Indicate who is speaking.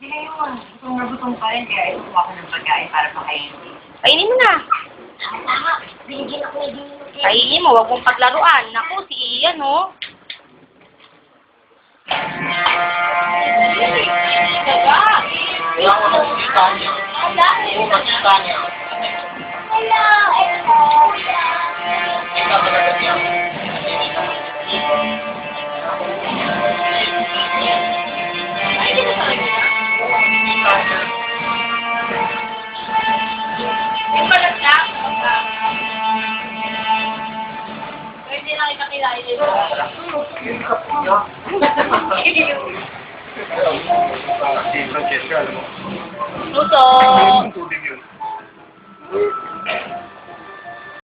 Speaker 1: ngayon. Gutom na gutom pa rin, kaya ito ako ng pagkain para pakainin.
Speaker 2: Kainin mo na.
Speaker 1: Tama, binigyan ako na din.
Speaker 2: Kainin mo, huwag mong paglaruan. Naku, si Ian, oh.
Speaker 1: Daga!
Speaker 3: Wala ko na kita niya.
Speaker 1: Wala!
Speaker 3: Oo, makita niya.
Speaker 1: Wala!
Speaker 3: Kita talaga niya.
Speaker 1: Ay, hindi na talaga niya.
Speaker 3: Kita niya.
Speaker 1: May balat na? Pwede na kita kilala dito.
Speaker 3: Si Francesca, alam mo.
Speaker 2: Luto.
Speaker 3: Tubig yun.